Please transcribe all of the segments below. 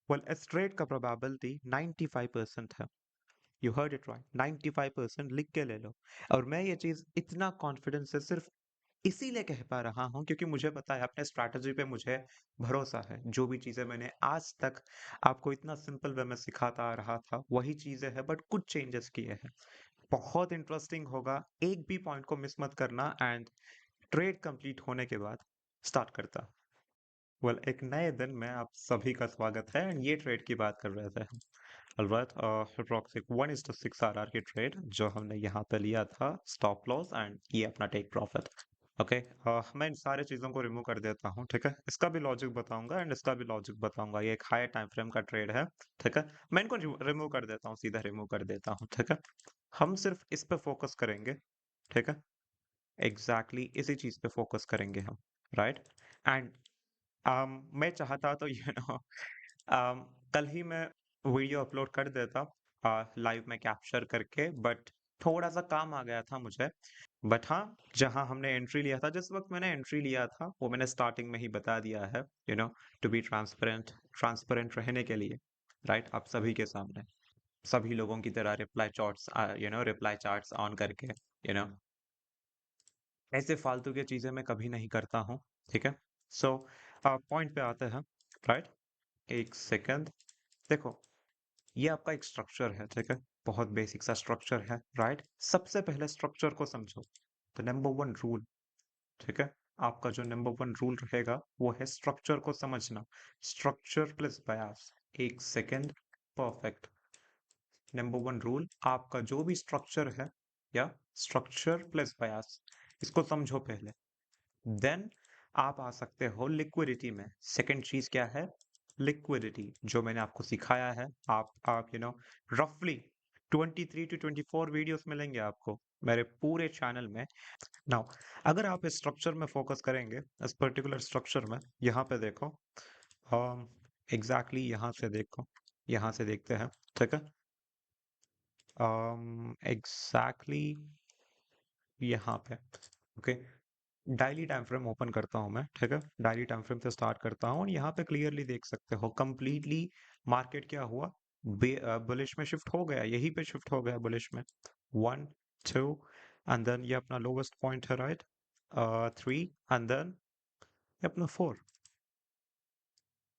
Well इस trade का probability 95% है। यू हर्ड इट राइट, 95% लिख के ले लो। और मैं ये चीज इतना कॉन्फिडेंस से सिर्फ इसीलिए कह पा रहा हूँ क्योंकि मुझे पता है अपने स्ट्रैटेजी पे मुझे भरोसा है। जो भी चीजें मैंने आज तक आपको इतना सिंपल वे में सिखाता आ रहा था वही चीजें हैं, बट कुछ चेंजेस किए हैं। बहुत इंटरेस्टिंग होगा, एक भी पॉइंट को मिस मत करना। एंड ट्रेड कंप्लीट होने के बाद स्टार्ट करता। वेल एक नए दिन में आप सभी का स्वागत है। एंड ये ट्रेड की बात कर रहे थे हम। ऑलराइट, अप्रॉक्सिक 1:6 आरआर की ट्रेड जो हमने यहाँ पे लिया था, स्टॉप लॉस एंड ये अपना टेक प्रॉफिट। ओके, मैं इन सारी चीज़ों को रिमूव कर देता हूँ, ठीक है। इसका भी लॉजिक बताऊंगा एंड इसका भी लॉजिक बताऊंगा। ये एक हाई टाइम फ्रेम का ट्रेड है, ठीक है। मैं इनको रिमूव कर देता हूँ, सीधा रिमूव कर देता हूँ, ठीक है। हम सिर्फ इस पे फोकस करेंगे, ठीक है। एग्जैक्टली इसी चीज़ पे फोकस करेंगे हम, राइट। एंड मैं चाहता तो कल ही मैं वीडियो अपलोड कर देता लाइव में कैप्चर करके, बट थोड़ा सा काम आ गया था मुझे। बट हाँ, जहाँ हमने एंट्री लिया था, जिस वक्त मैंने एंट्री लिया था वो मैंने स्टार्टिंग में ही बता दिया है, टू बी ट्रांसपेरेंट, ट्रांसपेरेंट रहने के लिए, राइट। आप सभी के सामने सभी लोगों की तरह reply charts, reply charts on करके, यू नो ऐसे फालतू की चीजें मैं कभी नहीं करता हूँ, ठीक है। सो पॉइंट पे आते हैं, राइट। एक सेकंड, देखो ये आपका एक स्ट्रक्चर है, ठीक है। बहुत बेसिक सा स्ट्रक्चर है, राइट। सबसे पहले स्ट्रक्चर को समझो। तो नंबर वन रूल, ठीक है, आपका जो नंबर वन रूल रहेगा वो है स्ट्रक्चर को समझना। Structure plus bias. एक second, perfect. Number one rule, आपका जो भी स्ट्रक्चर है या स्ट्रक्चर प्लस बयास, इसको समझो पहले। देन आप आ सकते हो लिक्विडिटी में। सेकंड चीज क्या है? लिक्विडिटी, जो मैंने आपको सिखाया है। आप रफली 23 to 24 वीडियोस मिलेंगे आपको मेरे पूरे चैनल में। नाउ अगर आप इस स्ट्रक्चर में फोकस करेंगे, इस पर्टिकुलर स्ट्रक्चर में, यहाँ पे देखो, एग्जैक्टली यहाँ से देखो, यहाँ से देखते हैं, ठीक है। एग्जैक्टली यहाँ पे, ओके। डायली टाइम फ्रेम ओपन करता हूँ मैं, ठीक है। डायली टाइम फ्रेम से स्टार्ट करता हूँ और यहाँ पे क्लियरली देख सकते हो कंप्लीटली मार्केट क्या हुआ, बुलिश में शिफ्ट हो गया, यहीं पे शिफ्ट हो गया बुलिश में। 1 2 एंड देन ये अपना लोवेस्ट पॉइंट है, राइट। 3 एंड देन ये अपना 4।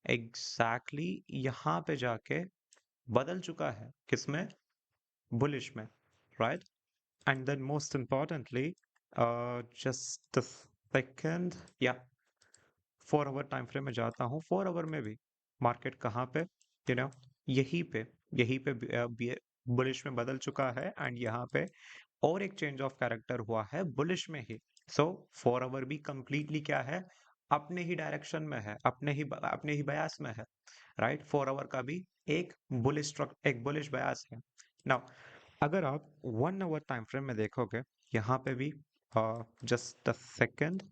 एग्जैक्टली यहाँ पे जाके बदल चुका है, किसमें? बुलिश में, right. And then most importantly, just second, या 4 आवर टाइम फ्रेम में जाता हूँ। 4 आवर में भी मार्केट कहाँ पे, यू नो यहीं पे, यहीं पे बुलिश में बदल चुका है। एंड यहाँ पे और एक चेंज ऑफ कैरेक्टर हुआ है बुलिश में ही। सो 4 आवर भी कंप्लीटली क्या है, अपने ही डायरेक्शन में है, अपने ही बयास में है, राइट। 4 आवर का भी एक बुलिश बयास है। नाउ अगर आप 1 आवर टाइम फ्रेम में देखोगे, यहाँ पे भी जस्ट अ सेकेंड,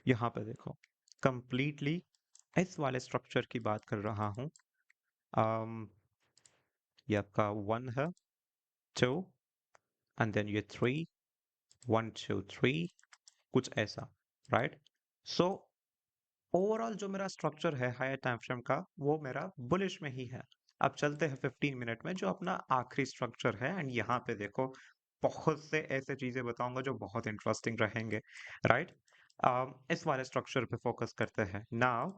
यहाँ पे देखो कंप्लीटली इस वाले स्ट्रक्चर की बात कर रहा हूँ। um, ये आपका 1 है, 2 एंड देन ये 3, 1 2 3, कुछ ऐसा, राइट। सो ओवरऑल जो मेरा स्ट्रक्चर है हायर टाइम फ्रेम का, वो मेरा बुलिश में ही है। अब चलते हैं 15 मिनट में, जो अपना आखिरी स्ट्रक्चर है। एंड यहाँ पे देखो बहुत से ऐसे चीजें बताऊंगा जो बहुत इंटरेस्टिंग रहेंगे, राइट। इस वाले स्ट्रक्चर पे फोकस करते हैं नाउ।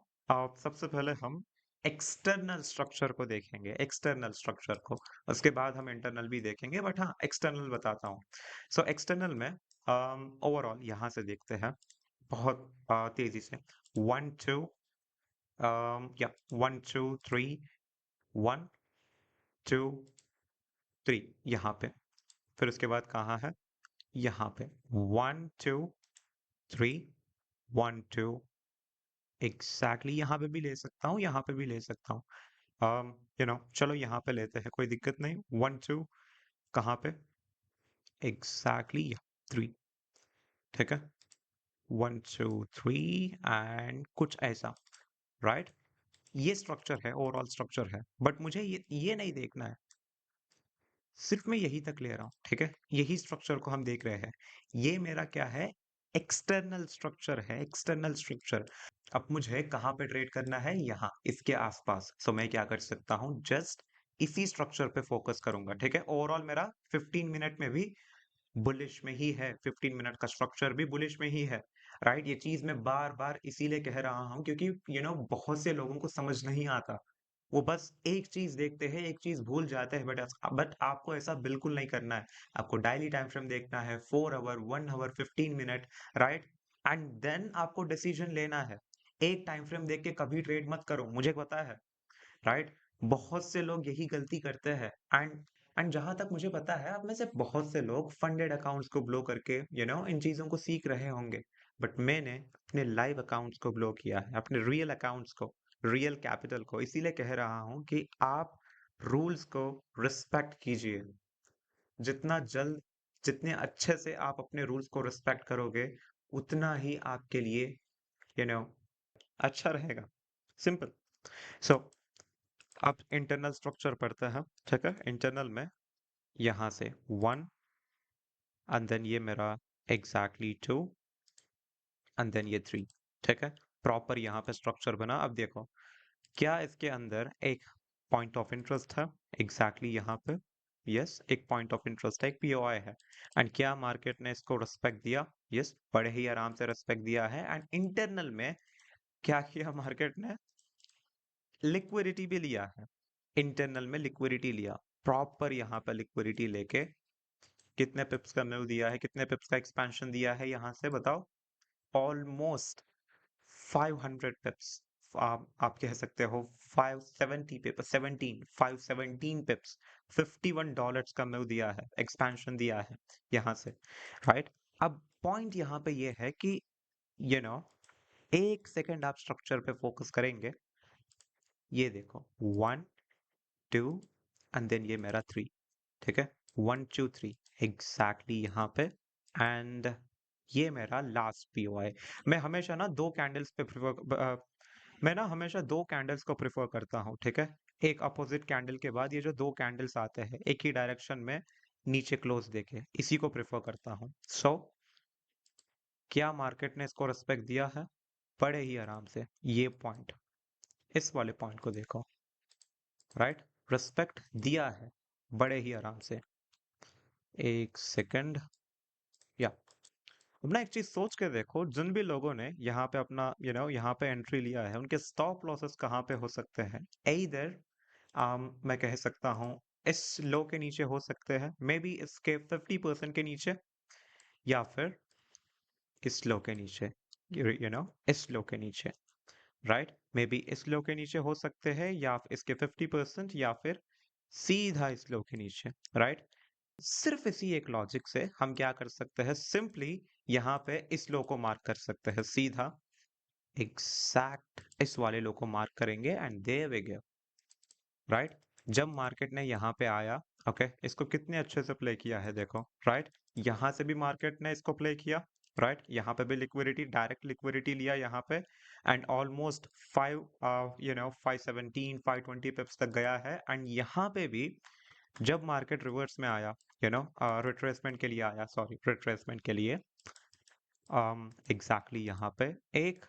सबसे पहले हम एक्सटर्नल स्ट्रक्चर को देखेंगे, एक्सटर्नल स्ट्रक्चर को। उसके बाद हम इंटरनल भी देखेंगे, बट हाँ एक्सटर्नल बताता हूँ। सो एक्सटर्नल में ओवरऑल यहाँ से देखते हैं बहुत तेजी से। 1 2, या 1 2 3, 1 2 3, यहाँ पे। फिर उसके बाद कहाँ है? यहाँ पे 1 2 3, 1 2, एग्जैक्टली यहाँ पे भी ले सकता हूँ, यहाँ पे भी ले सकता हूँ। चलो यहाँ पे लेते हैं, कोई दिक्कत नहीं। 1 2 कहाँ पे? एग्जैक्टली 3, ठीक है। 1 2 3 एंड कुछ ऐसा, राइट। ये स्ट्रक्चर है, ओवरऑल स्ट्रक्चर है, बट मुझे ये नहीं देखना है। सिर्फ मैं यही तक ले रहा हूँ, ठीक है। यही स्ट्रक्चर को हम देख रहे हैं। ये मेरा क्या है? एक्सटर्नल स्ट्रक्चर है, एक्सटर्नल स्ट्रक्चर। अब मुझे कहाँ पे ट्रेड करना है? यहाँ, इसके आसपास। सो मैं क्या कर सकता हूँ? जस्ट इसी स्ट्रक्चर पे फोकस करूंगा, ठीक है? ओवरऑल मेरा 15 मिनट में भी बुलिश में ही है, 15 मिनट का स्ट्रक्चर भी बुलिश में ही है, राइट? ये चीज मैं बार बार इसीलिए कह रहा हूँ क्योंकि बहुत से लोगों को समझ नहीं आता। वो बस एक चीज देखते हैं, एक चीज भूल जाते हैं, बट आपको ऐसा बिल्कुल नहीं करना है। आपको डायली टाइम फ्रेम देखना है, 4 hour, 1 hour, 15 minute, right? And then आपको डिसीजन लेना है। एक टाइम फ्रेम देख के कभी ट्रेड मत करो, मुझे पता है, राइट? बहुत से लोग यही गलती करते हैं। एंड जहां तक मुझे पता है, आप में से बहुत से लोग फंडेड अकाउंट्स को ब्लो करके इन चीजों को सीख रहे होंगे, बट मैंने अपने लाइव अकाउंट्स को ब्लो किया है, अपने रियल अकाउंट्स को, रियल कैपिटल को। इसीलिए कह रहा हूं कि आप रूल्स को रिस्पेक्ट कीजिए। जितना जल्द, जितने अच्छे से आप अपने रूल्स को रिस्पेक्ट करोगे, उतना ही आपके लिए यू नो अच्छा रहेगा। सिंपल। सो अब इंटरनल स्ट्रक्चर पढ़ते हैं, ठीक है? इंटरनल में यहाँ से 1, एंड देन ये मेरा एग्जैक्टली 2, एंड देन ये 3, ठीक है? प्रॉपर यहाँ पे स्ट्रक्चर बना। अब देखो, क्या इसके अंदर एक पॉइंट ऑफ इंटरेस्ट है? एग्जैक्टली यहाँ पे यस, एक पॉइंट ऑफ इंटरेस्ट है, एक पीओआई है। एंड क्या मार्केट ने इसको रिस्पेक्ट दिया? यस, बड़े ही आराम से रिस्पेक्ट दिया है। एंड इंटरनल में क्या किया मार्केट ने? लिक्विडिटी भी लिया है। इंटरनल में लिक्विडिटी लिया, प्रॉपर यहाँ पे लिक्विडिटी लेके कितने पिप्स का मूव दिया है, कितने पिप्स का एक्सपेंशन दिया है यहाँ से बताओ? ऑलमोस्ट 500 पिप्स। आप कह सकते हो 570 पिप, 17, 517 पिप्स, $51 का मूव दिया है, एक्सपेंशन दिया है यहाँ से, राइट? अब पॉइंट यहाँ पे ये है कि यू नो एक सेकंड आप स्ट्रक्चर पे फोकस करेंगे, ये देखो 1, 2, एंड देन ये मेरा 3, ठीक है? 1 2 3 एग्जैक्टली यहाँ पे। एंड ये मेरा लास्ट पीओआई। मैं हमेशा ना दो कैंडल्स पे मैं ना हमेशा दो कैंडल्स को प्रिफर करता हूँ, ठीक है? एक अपोजिट कैंडल के बाद ये जो दो कैंडल्स आते हैं एक ही डायरेक्शन में नीचे क्लोज देके, इसी को प्रिफर करता हूँ। सो क्या मार्केट ने इसको रिस्पेक्ट दिया है? बड़े ही आराम से। ये पॉइंट, इस वाले पॉइंट को देखो, राइट? रिस्पेक्ट दिया है बड़े ही आराम से। एक सेकंड, या अब ना एक चीज सोच के देखो, जिन भी लोगों ने यहाँ पे अपना यहाँ पे एंट्री लिया है, उनके स्टॉप लॉसेस कहाँ पे हो सकते हैं? इधर मैं कह सकता हूँ इस लो के नीचे हो सकते हैं, मे बी इसके 50% के नीचे, या फिर इस लो के नीचे, इस लो के नीचे, राइट? मे बी इस लो के नीचे हो सकते हैं, या इसके 50%, या फिर सीधा इस लो के नीचे, राइट? सिर्फ इसी एक लॉजिक से हम क्या कर सकते हैं? सिंपली यहाँ पे इस लो को मार्क कर सकते हैं, सीधा एग्जैक्ट इस वाले लो को मार्क करेंगे, and there we go, right? जब मार्केट ने यहाँ पे आया, ओके, इसको कितने अच्छे से प्ले किया है देखो, राइट? यहाँ से भी मार्केट ने इसको प्ले किया, राइट? यहाँ पे भी लिक्विडिटी, डायरेक्ट लिक्विडिटी लिया यहाँ पे, एंड ऑलमोस्ट 517, 520 पिप्स तक गया है। एंड यहाँ पे भी जब मार्केट रिवर्स में आया, रिट्रेसमेंट के लिए आया, सॉरी, रिट्रेसमेंट के लिए, एग्जैक्टली यहाँ पे एक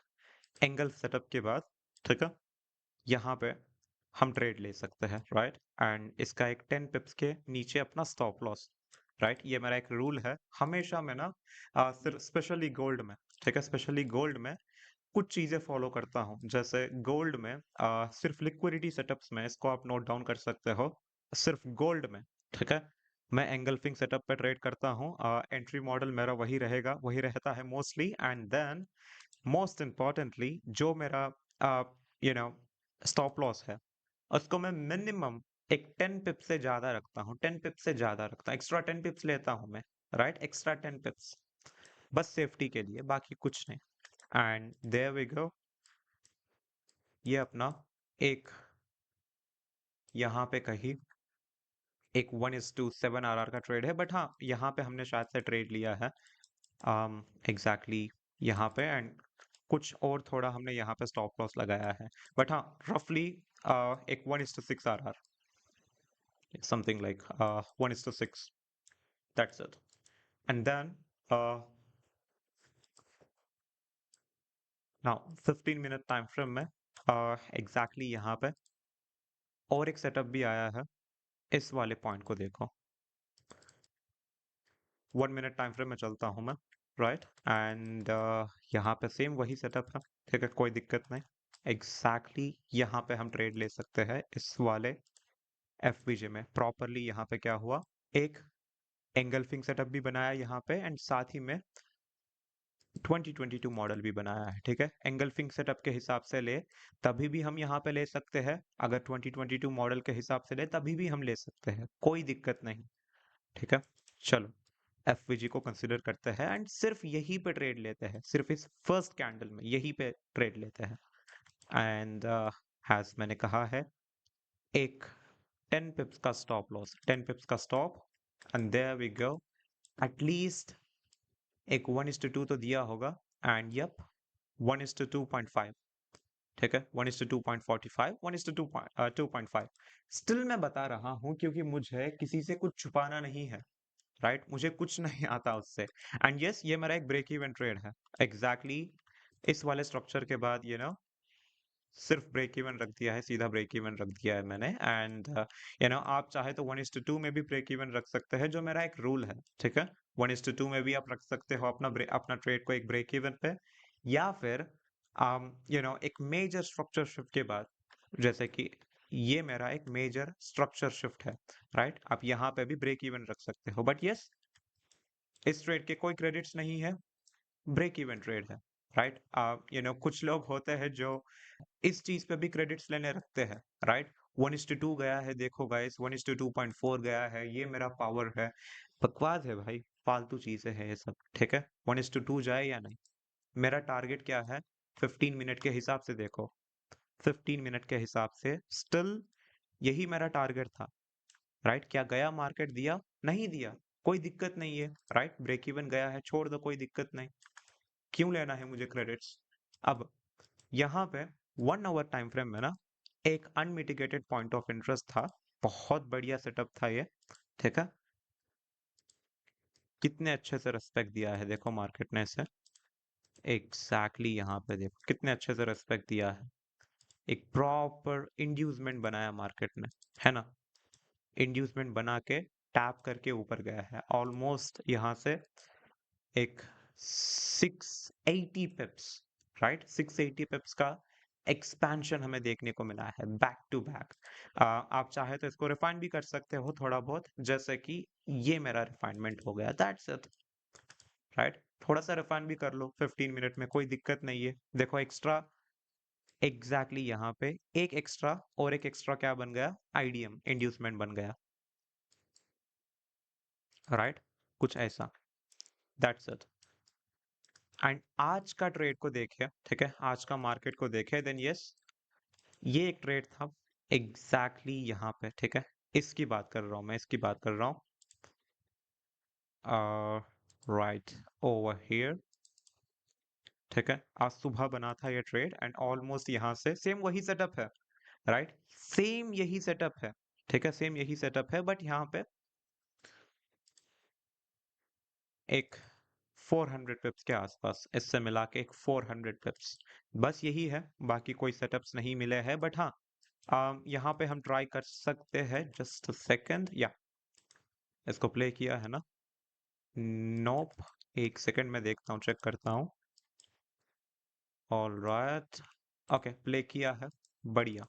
एंगल सेटअप के बाद, ठीक है, यहाँ पे हम ट्रेड ले सकते हैं, राइट? एंड इसका एक 10 पिप्स के नीचे अपना स्टॉप लॉस, राइट? ये मेरा एक रूल है हमेशा। मैं ना सिर्फ स्पेशली गोल्ड में, ठीक है, स्पेशली गोल्ड में कुछ चीजें फॉलो करता हूँ। जैसे गोल्ड में सिर्फ लिक्विडिटी सेटअप्स में, इसको आप नोट डाउन कर सकते हो, सिर्फ गोल्ड में, ठीक है, मैं एंगल्फिंग सेटअप पे ट्रेड करता हूँ। एंट्री मॉडल मेरा वही रहेगा, वही रहता है mostly. And then most importantly जो मेरा यू नो स्टॉप लॉस है, उसको मैं मिनिमम एक 10 पिप से ज्यादा रखता हूँ, 10 पिप से ज्यादा रखता हूँ, एक्स्ट्रा 10 पिप्स लेता हूँ मैं, राइट? एक्स्ट्रा 10 पिप्स, बस सेफ्टी के लिए, बाकी कुछ नहीं। एंड देयर वी गो, ये अपना एक यहाँ पे कहीं एक 1:7 RR का ट्रेड है, बट हाँ, यहाँ पे हमने शायद से ट्रेड लिया है एग्जैक्टली यहाँ पे। एंड कुछ और थोड़ा हमने यहाँ पे स्टॉप लॉस लगाया है, बट हाँ, रफली एक 1:6 RR, something like 1:6, that's it. And then now 15 minute time frame में एग्जैक्टली यहाँ पे और एक सेटअप भी आया है। इस वाले पॉइंट को देखो, 1 मिनट टाइम फ्रेम में चलता हूँ मैं, राइट, एंड यहाँ पे सेम वही सेटअप है, ठीक है, कोई दिक्कत नहीं। एग्जैक्टली यहाँ पे हम ट्रेड ले सकते हैं इस वाले एफबीजे में प्रॉपरली। यहाँ पे क्या हुआ, एक एंगल्फिंग सेटअप भी बनाया यहाँ पे, एंड साथ ही में 2022 मॉडल भी बनाया है, ठीक है। एंगल्फिंग सेटअप के हिसाब से ले तभी भी हम यहाँ पे ले सकते हैं, अगर 2022 मॉडल के हिसाब से ले तभी भी हम ले सकते हैं, कोई दिक्कत नहीं, ठीक है। चलो एफवीजी को कंसिडर करते हैं एंड सिर्फ यहीं पे ट्रेड लेते हैं, सिर्फ इस फर्स्ट कैंडल में यहीं पे ट्रेड लेते हैं। एंड हैज मैंने कहा है, एक 10 पिप्स का स्टॉप लॉस, 10 पिप्स का stop, and there we go. At least एक 1:2 तो दिया होगा, एंड यप 1:2.5, ठीक है, 1:2.45, 1:2.5। स्टिल मैं बता रहा हूँ क्योंकि मुझे किसी से कुछ छुपाना नहीं है, राइट, मुझे कुछ नहीं आता उससे। एंड यस, ये मेरा एक ब्रेक इवन ट्रेड है, एग्जैक्टली इस वाले स्ट्रक्चर के बाद सिर्फ ब्रेक इवन रख दिया है, सीधा ब्रेक इवन रख दिया है मैंने। एंड आप चाहे तो 1:2 में भी ब्रेक इवन रख सकते हैं, जो मेरा एक रूल है, ठीक है। 1:2 में भी आप रख सकते हो अपना ट्रेड को एक ब्रेक इवन पे, या फिर एक मेजर स्ट्रक्चर शिफ्ट के बाद, जैसे कि ये मेरा एक मेजर स्ट्रक्चर शिफ्ट है, राइट, आप यहाँ पे भी ब्रेक इवन रख सकते हो। बट यस, इस ट्रेड के कोई क्रेडिट्स नहीं है, ब्रेक इवन ट्रेड है, राइट। कुछ लोग होते हैं जो इस चीज पे भी क्रेडिट्स लेने रखते हैं, राइट। 1:2 गया है, देखो गाइस, 1:2.4 गया है, ये मेरा पावर है। बकवास है भाई, फालतू चीजें हैं ये सब, ठीक है। 1:2 जाए या नहीं, मेरा टारगेट क्या है, 15 मिनट के हिसाब से देखो, 15 मिनट के हिसाब से स्टिल यही मेरा टारगेट था, राइट। क्या गया मार्केट, दिया नहीं दिया, कोई दिक्कत नहीं है, राइट, ब्रेक इवन गया है, छोड़ दो, कोई दिक्कत नहीं, क्यों लेना है मुझे क्रेडिट्स। अब यहाँ पे 1 आवर टाइम फ्रेम में ना एक अनमिटिगेटेड पॉइंट ऑफ इंटरेस्ट था, बहुत बढ़िया सेटअप था ये, ठीक है। कितने अच्छे से रेस्पेक्ट दिया है देखो मार्केट ने इसे, एग्जैक्टली यहाँ पे देखो कितने अच्छे से रेस्पेक्ट दिया है, एक प्रॉपर इंड्यूसमेंट बनाया मार्केट ने, है ना। इंड्यूसमेंट बना के टैप करके ऊपर गया है, ऑलमोस्ट यहाँ से एक 680 पिप्स, राइट, 680 पिप्स का एक्सपेंशन हमें देखने को मिला है बैक टू बैक। आप चाहे तो इसको रिफाइन भी कर सकते हो थोड़ा बहुत, जैसे कि ये मेरा रिफाइनमेंट हो गया, दैट्स इट, राइट। थोड़ा सा रिफाइन भी कर लो 15 मिनट में, कोई दिक्कत नहीं है। देखो एक्स्ट्रा, एग्जैक्टली यहाँ पे एक एक्स्ट्रा और एक एक्स्ट्रा क्या बन गया, आईडीएम इंड्यूसमेंट बन गया, राइट, कुछ ऐसा, दैट्स इट। एंड आज का ट्रेड को देखे, ठीक है, आज का मार्केट को देखे, देन यस, ये एक ट्रेड था एग्जैक्टली यहाँ पे, ठीक है। इसकी बात कर रहा हूँ मैं, इसकी बात कर रहा हूँ, राइट ओवर हियर, ठीक है। आज सुबह बना था ये ट्रेड, एंड ऑलमोस्ट यहाँ से सेम वही सेटअप है, राइट, सेम यही सेटअप है, ठीक है, सेम यही सेटअप है, बट यहाँ पे एक 400 पिप्स के आसपास, इससे मिला के एक 400 पिप्स, बस यही है, बाकी कोई सेटअप्स नहीं मिले हैं। बट हाँ, यहाँ पे हम ट्राई कर सकते हैं, जस्ट सेकंड, या इसको प्ले किया है ना, नोप, एक सेकंड में देखता हूँ, चेक करता हूँ, ऑल राइट, ओके, प्ले किया है, बढ़िया।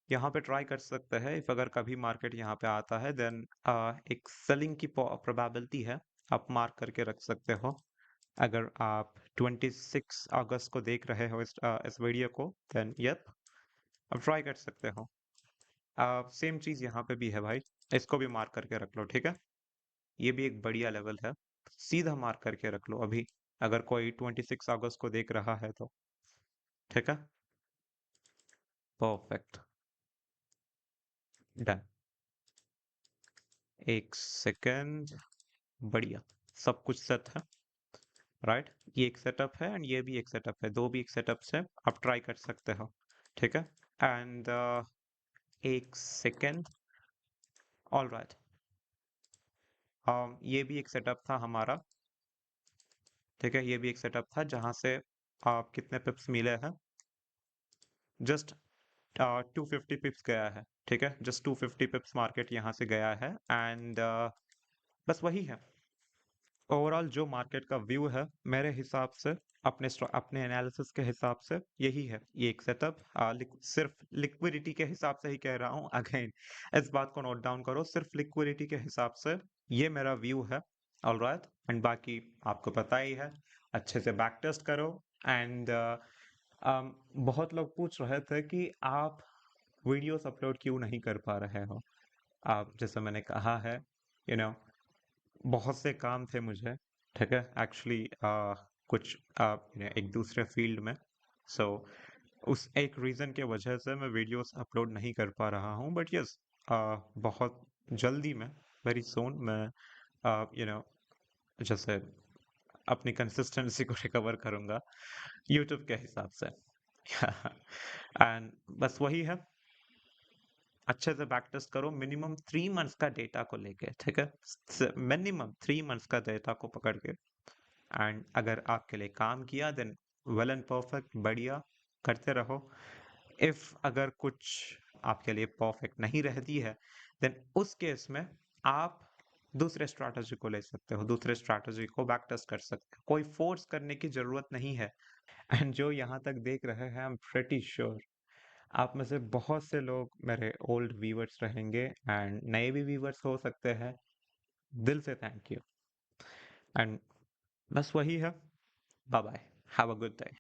यहाँ पे ट्राई कर सकते हैं, इफ अगर कभी मार्केट यहाँ पे आता है, देन एक सेलिंग की प्रोबेबिलिटी है, आप मार्क करके रख सकते हो। अगर आप 26 अगस्त को देख रहे हो इस वीडियो को, देन यप, अब ट्राई कर सकते हो। सेम चीज यहाँ पे भी है भाई, इसको भी मार्क करके रख लो, ठीक है। ये भी एक बढ़िया लेवल है, सीधा मार्क करके रख लो अभी, अगर कोई 26 अगस्त को देख रहा है तो, ठीक है, परफेक्ट, डन, एक सेकंड, बढ़िया, सब कुछ सेट है, राइट। ये एक सेटअप है एंड ये भी एक सेटअप है, दो भी एक सेटअप से आप ट्राई कर सकते हो, ठीक है। एंड एक सेकंड, ऑल राइट, ये भी एक सेटअप था हमारा, ठीक है, ये भी एक सेटअप था जहां से आप कितने पिप्स मिले हैं? जस्ट 250 पिप्स गया है, ठीक है? जस्ट 250 पिप्स मार्केट यहाँ से गया है एंड बस वही है। ओवरऑल जो मार्केट का व्यू है मेरे हिसाब से, अपने एनालिसिस के हिसाब से यही है। ये एक सेटअप, सिर्फ लिक्विडिटी के हिसाब से ही कह रहा हूँ अगेन, इस बात को नोट डाउन करो, सिर्फ लिक्विडिटी के हिसाब से ये मेरा व्यू है। ऑलराइट, एंड बाकी आपको पता ही है, अच्छे से बैक टेस्ट करो। एंड बहुत लोग पूछ रहे थे कि आप वीडियोस अपलोड क्यों नहीं कर पा रहे हो। आप, जैसे मैंने कहा है, यू you नो बहुत से काम थे मुझे, ठीक है, एक्चुअली कुछ एक दूसरे फील्ड में। सो उस एक रीज़न के वजह से मैं वीडियोस अपलोड नहीं कर पा रहा हूँ, बट यस, बहुत जल्दी में, वेरी सून मैं यू नो जैसे अपनी कंसिस्टेंसी को रिकवर करूँगा यूट्यूब के हिसाब से। एंड बस वही है, अच्छे से बैक टेस्ट करो, मिनिमम 3 मंथ्स का डेटा को लेके, ठीक है, मिनिमम 3 मंथ्स का डेटा को पकड़ के। एंड अगर आपके लिए काम किया देन वेल एंड परफेक्ट, बढ़िया, करते रहो। इफ अगर कुछ आपके लिए परफेक्ट नहीं रहती है देन उस केस में आप दूसरे स्ट्रैटेजी को ले सकते हो, दूसरे स्ट्रैटेजी को बैक टेस्ट कर सकते हो, कोई फोर्स करने की जरूरत नहीं है। एंड जो यहाँ तक देख रहे हैं, आई एम प्रेटी श्योर आप में से बहुत से लोग मेरे ओल्ड व्यूअर्स रहेंगे एंड नए भी व्यूअर्स हो सकते हैं। दिल से थैंक यू। एंड बस वही है। Bye bye, have a good day.